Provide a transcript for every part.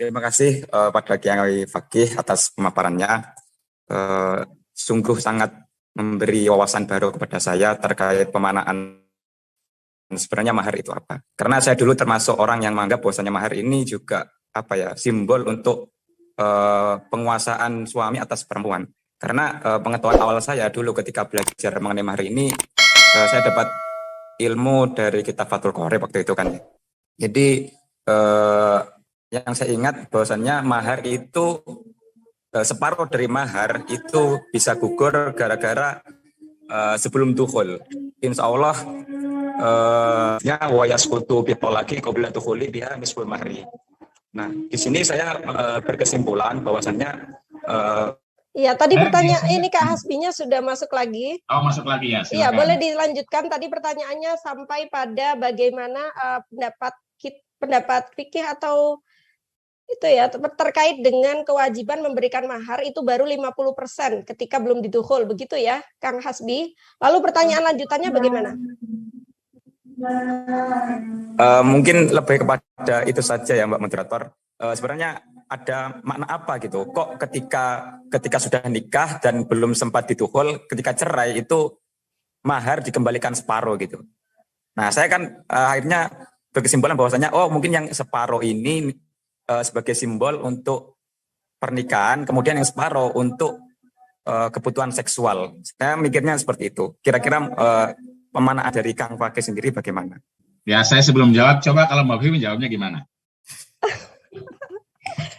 Terima kasih pada Kiai Fakih atas pemaparannya. Sungguh sangat memberi wawasan baru kepada saya terkait pemaknaan sebenarnya mahar itu apa. Karena saya dulu termasuk orang yang menganggap bahwasanya mahar ini juga simbol untuk penguasaan suami atas perempuan. Karena pengetahuan awal saya dulu ketika belajar mengenai mahar ini, saya dapat ilmu dari kitab Fathul Qorib waktu itu kan. Jadi yang saya ingat bahwasannya mahar itu separuh dari mahar itu bisa gugur gara-gara sebelum dukhul. Insya Allah wa yasqutu bi talaqi qabla dukhuli biha misbul mahri. Nah, di sini saya berkesimpulan bahwasannya iya, tadi pertanyaan ini Kak Hasbinya sudah masuk lagi. Oh, masuk lagi ya. Iya, boleh dilanjutkan. Tadi pertanyaannya sampai pada bagaimana pendapat fikih atau itu ya terkait dengan kewajiban memberikan mahar itu baru 50% ketika belum didukhul, begitu ya Kang Hasbi. Lalu pertanyaan lanjutannya bagaimana? Mungkin lebih kepada itu saja ya Mbak Moderator. Sebenarnya ada makna apa gitu? Kok ketika sudah nikah dan belum sempat didukhul, ketika cerai itu mahar dikembalikan separuh gitu. Nah, saya kan akhirnya berkesimpulan bahwasanya mungkin yang separuh ini sebagai simbol untuk pernikahan, kemudian yang separuh untuk kebutuhan seksual. Saya mikirnya seperti itu. Kira-kira pemanaan dari Kang Fakih sendiri bagaimana? Ya, saya sebelum jawab, coba kalau Mbak Vivi jawabnya gimana?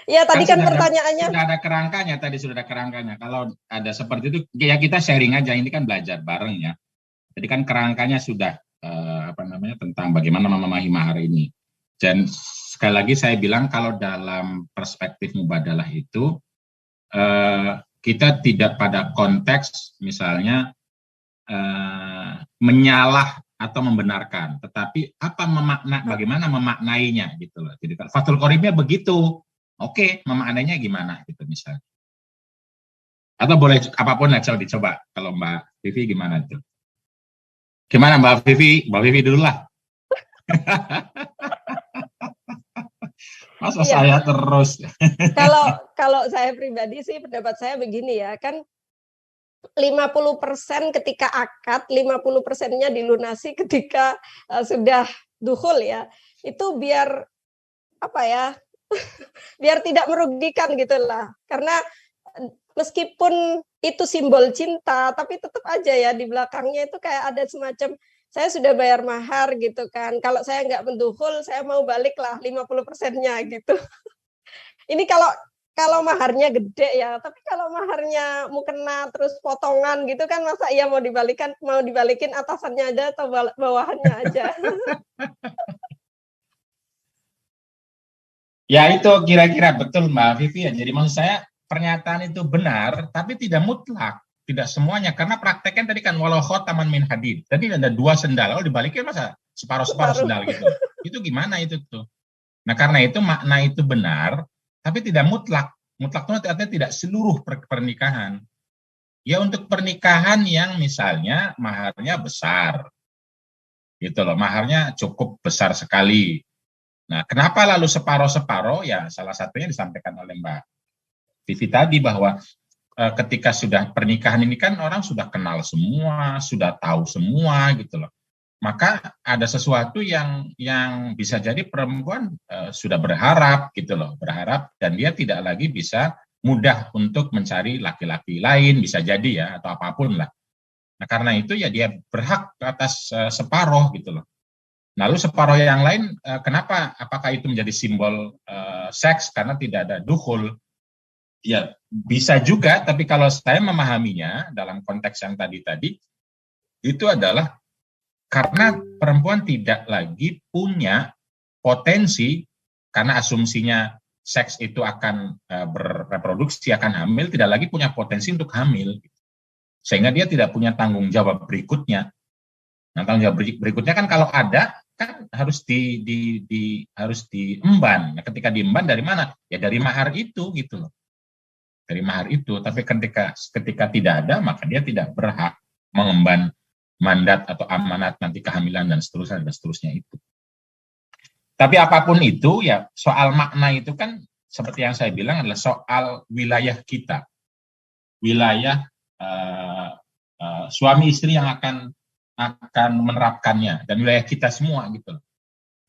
Ya, tadi kan pertanyaannya. Sudah ada kerangkanya. Kalau ada seperti itu, ya kita sharing aja. Ini kan belajar bareng ya. Jadi kan kerangkanya sudah tentang bagaimana memahami mahar ini. Dan sekali lagi saya bilang kalau dalam perspektif mubadalah itu kita tidak pada konteks misalnya menyalah atau membenarkan, tetapi bagaimana memaknainya gitu loh. Jadi Fathul Qoribnya begitu, oke, memaknainya gimana gitu misalnya. Atau boleh apapun lah, dicoba. Kalau Mbak Vivi gimana itu? Gimana Mbak Vivi? Mbak Vivi dulu lah. Masa saya terus. Kalau saya pribadi sih pendapat saya begini ya, kan 50% ketika akad, 50%-nya dilunasi ketika sudah dukhul ya. Itu biar biar tidak merugikan gitulah. Karena meskipun itu simbol cinta, tapi tetap aja ya di belakangnya itu kayak ada semacam saya sudah bayar mahar gitu kan. Kalau saya nggak mendukhul, saya mau balik lah 50%-nya gitu. Ini kalau maharnya gede ya, tapi kalau maharnya mukena terus potongan gitu kan, masa iya mau dibalikin atasannya aja atau bawahannya aja. Ya itu kira-kira betul Mbak Vivi ya. Jadi maksud saya pernyataan itu benar, tapi tidak mutlak. Tidak semuanya, karena prakteknya tadi kan walau khotaman min hadid. Tadi ada 2 sendal, kalau dibalikin masa separuh sendal gitu. Itu gimana itu tuh? Nah karena itu makna itu benar, tapi tidak mutlak. Mutlak itu artinya tidak seluruh pernikahan. Ya untuk pernikahan yang misalnya maharnya besar, gitu loh, maharnya cukup besar sekali. Nah kenapa lalu separuh-separuh? Ya salah satunya disampaikan oleh Mbak Vivi tadi bahwa ketika sudah pernikahan ini kan orang sudah kenal semua, sudah tahu semua gitu loh. Maka ada sesuatu yang bisa jadi perempuan sudah berharap gitu loh, berharap dan dia tidak lagi bisa mudah untuk mencari laki-laki lain, bisa jadi ya atau apapun lah. Nah karena itu ya dia berhak atas separuh gitu loh. Lalu separuh yang lain kenapa? Apakah itu menjadi simbol seks karena tidak ada dukhul? Ya bisa juga, tapi kalau saya memahaminya dalam konteks yang tadi itu adalah karena perempuan tidak lagi punya potensi, karena asumsinya seks itu akan bereproduksi, akan hamil, tidak lagi punya potensi untuk hamil, sehingga dia tidak punya tanggung jawab berikutnya. Nah tanggung jawab berikutnya kan kalau ada kan harus harus diemban. Nah, ketika diemban dari mana? Ya dari mahar itu gitu loh. Dari mahar itu, tapi ketika tidak ada, maka dia tidak berhak mengemban mandat atau amanat nanti kehamilan dan seterusnya itu. Tapi apapun itu, ya soal makna itu kan seperti yang saya bilang adalah soal wilayah kita, wilayah suami istri yang akan menerapkannya, dan wilayah kita semua gitu.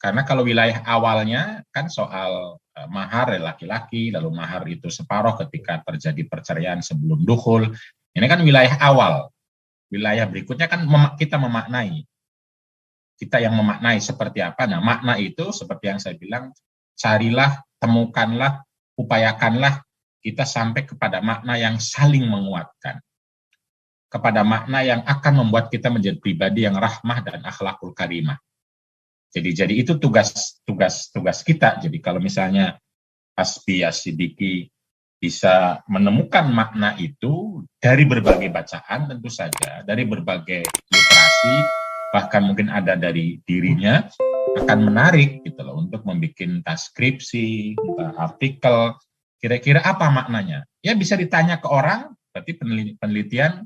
Karena kalau wilayah awalnya kan soal mahar laki-laki, lalu mahar itu separuh ketika terjadi perceraian sebelum dukhul. Ini kan wilayah awal. Wilayah berikutnya kan kita memaknai. Kita yang memaknai seperti apa. Nah, makna itu seperti yang saya bilang, carilah, temukanlah, upayakanlah kita sampai kepada makna yang saling menguatkan. Kepada makna yang akan membuat kita menjadi pribadi yang rahmah dan akhlakul karimah. Jadi itu tugas kita. Jadi kalau misalnya Hasbi As-Siddiqi bisa menemukan makna itu dari berbagai bacaan, tentu saja dari berbagai literasi, bahkan mungkin ada dari dirinya, akan menarik gitu loh untuk membuat transkripsi, artikel. Kira-kira apa maknanya? Ya bisa ditanya ke orang, berarti penelitian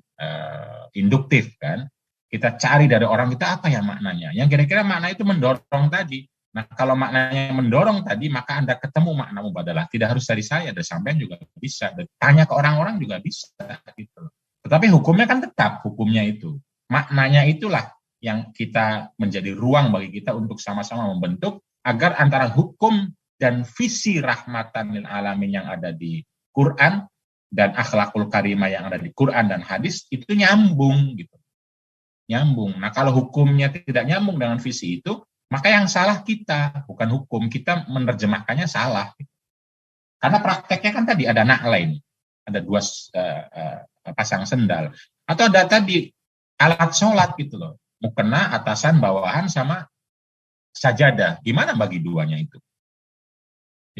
induktif kan. Kita cari dari orang kita apa ya maknanya. Yang kira-kira makna itu mendorong tadi. Nah, kalau maknanya mendorong tadi, maka Anda ketemu makna mubadalah. Tidak harus dari saya, dari sampean juga bisa. Tanya ke orang-orang juga bisa gitu. Tetapi hukumnya kan tetap hukumnya itu. Maknanya itulah yang kita menjadi ruang bagi kita untuk sama-sama membentuk agar antara hukum dan visi rahmatan lil alamin yang ada di Quran dan akhlakul karimah yang ada di Quran dan hadis itu nyambung gitu. Nyambung. Nah, kalau hukumnya tidak nyambung dengan visi itu, maka yang salah kita, bukan hukum. Kita menerjemahkannya salah. Karena prakteknya kan tadi ada na'lain, ada dua pasang sendal. Atau ada tadi alat sholat gitu loh. Mukena, atasan, bawahan, sama sajadah. Gimana bagi duanya itu?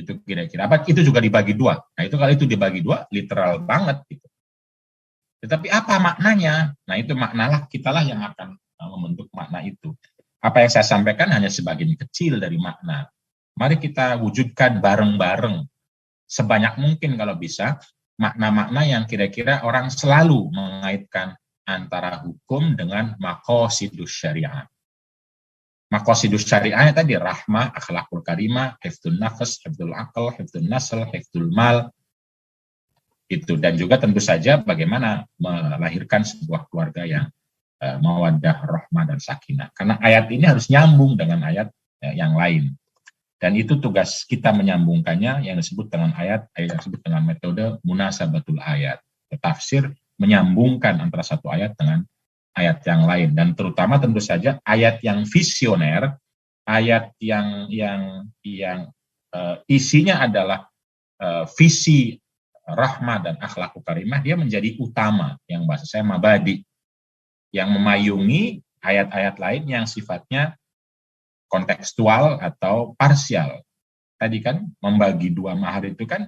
Itu kira-kira. Apa itu juga dibagi dua? Nah, itu kalau itu dibagi dua, literal banget gitu. Tetapi apa maknanya? Nah, itu maknalah kitalah yang akan membentuk makna itu. Apa yang saya sampaikan hanya sebagian kecil dari makna. Mari kita wujudkan bareng-bareng sebanyak mungkin kalau bisa makna-makna yang kira-kira orang selalu mengaitkan antara hukum dengan maqasidus syariah. Maqasidus syariahnya tadi rahmah, akhlakul karimah, hifdzun nafs, hifdzul aql, hifdzun nasl, hifdzul mal. Itu, dan juga tentu saja bagaimana melahirkan sebuah keluarga yang mawaddah, rahmah, dan sakinah. Karena ayat ini harus nyambung dengan ayat yang lain. Dan itu tugas kita menyambungkannya yang disebut dengan ayat yang disebut dengan metode munasabatul ayat. Tafsir menyambungkan antara satu ayat dengan ayat yang lain. Dan terutama tentu saja ayat yang visioner, ayat yang isinya adalah visi rahmah dan akhlakul karimah, dia menjadi utama, yang bahasa saya mabadi, yang memayungi ayat-ayat lain yang sifatnya kontekstual atau parsial. Tadi kan membagi dua mahar itu kan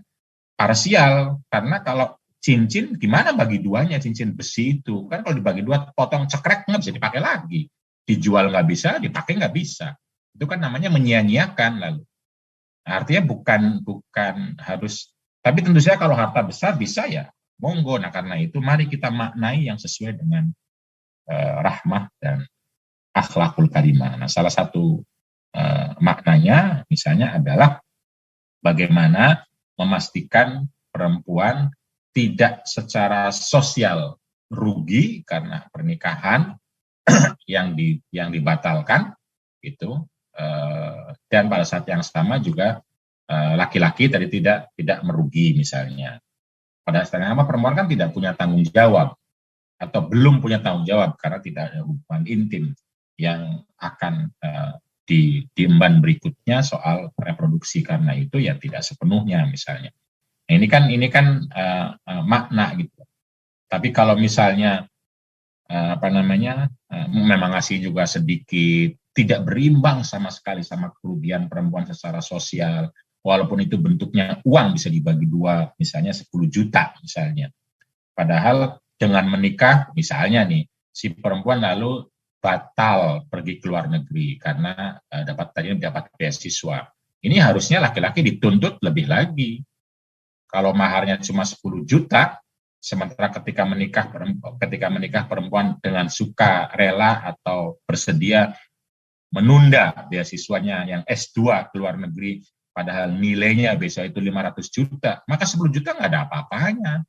parsial, karena kalau cincin gimana bagi duanya, cincin besi itu kan kalau dibagi dua potong cekrek nggak bisa dipakai lagi, dijual nggak bisa, dipakai nggak bisa. Itu kan namanya menyia-nyiakan lalu. Nah, artinya bukan harus, tapi tentu saja kalau harta besar bisa ya monggo. Nah, karena itu mari kita maknai yang sesuai dengan rahmah dan akhlakul karimah. Nah, salah satu maknanya misalnya adalah bagaimana memastikan perempuan tidak secara sosial rugi karena pernikahan yang dibatalkan itu, dan pada saat yang sama juga laki-laki tadi tidak merugi misalnya. Pada saat yang sama perempuan kan tidak punya tanggung jawab atau belum punya tanggung jawab karena tidak ada hubungan intim yang akan diemban berikutnya soal reproduksi, karena itu ya tidak sepenuhnya misalnya. Nah, ini kan makna gitu. Tapi kalau misalnya memang ngasih juga sedikit, tidak berimbang sama sekali sama kerugian perempuan secara sosial, walaupun itu bentuknya uang bisa dibagi dua, misalnya 10 juta misalnya. Padahal dengan menikah misalnya nih, si perempuan lalu batal pergi ke luar negeri karena dapat beasiswa. Ini harusnya laki-laki dituntut lebih lagi. Kalau maharnya cuma 10 juta, sementara ketika menikah perempuan dengan suka, rela atau bersedia menunda beasiswanya yang S2 ke luar negeri padahal nilainya besok itu 500 juta, maka 10 juta nggak ada apa-apanya.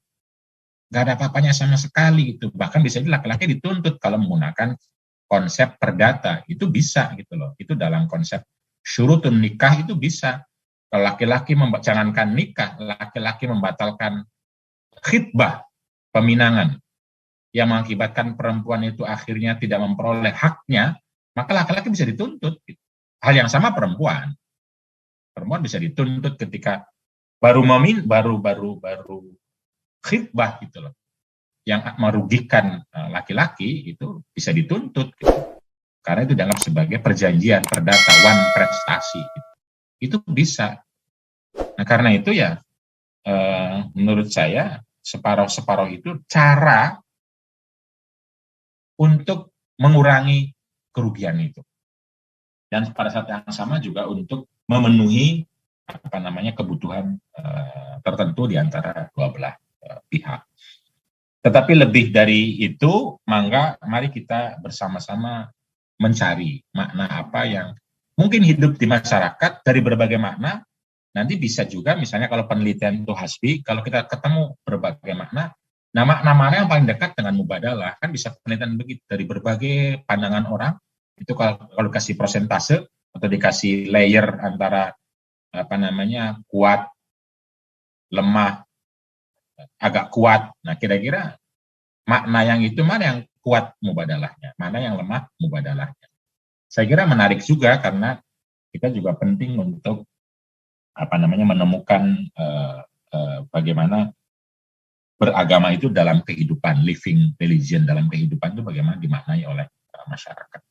Nggak ada apa-apanya sama sekali gitu. Bahkan bisa jadi laki-laki dituntut kalau menggunakan konsep perdata, itu bisa gitu loh. Itu dalam konsep syurutun nikah itu bisa. Kalau laki-laki jangankan nikah, laki-laki membatalkan khitbah, peminangan, yang mengakibatkan perempuan itu akhirnya tidak memperoleh haknya, maka laki-laki bisa dituntut. Hal yang sama perempuan. Perempuan bisa dituntut ketika baru khitbah gitu loh, yang merugikan laki-laki itu bisa dituntut gitu. Karena itu dianggap sebagai perjanjian perdata, one prestasi gitu. Itu bisa. Nah karena itu ya menurut saya separuh-separuh itu cara untuk mengurangi kerugian itu. Dan pada saat yang sama juga untuk memenuhi kebutuhan tertentu di antara dua belah pihak. Tetapi lebih dari itu, mari kita bersama-sama mencari makna apa yang mungkin hidup di masyarakat dari berbagai makna. Nanti bisa juga misalnya kalau penelitian itu hasbi, kalau kita ketemu berbagai makna, nah makna mana yang paling dekat dengan mubadalah, kan bisa penelitian begitu dari berbagai pandangan orang. Itu kalau kasih persentase atau dikasih layer antara kuat, lemah, agak kuat. Nah kira-kira makna yang itu mana yang kuat mubadalahnya, mana yang lemah mubadalahnya. Saya kira menarik juga karena kita juga penting untuk menemukan bagaimana beragama itu dalam kehidupan, living religion dalam kehidupan itu bagaimana dimaknai oleh masyarakat.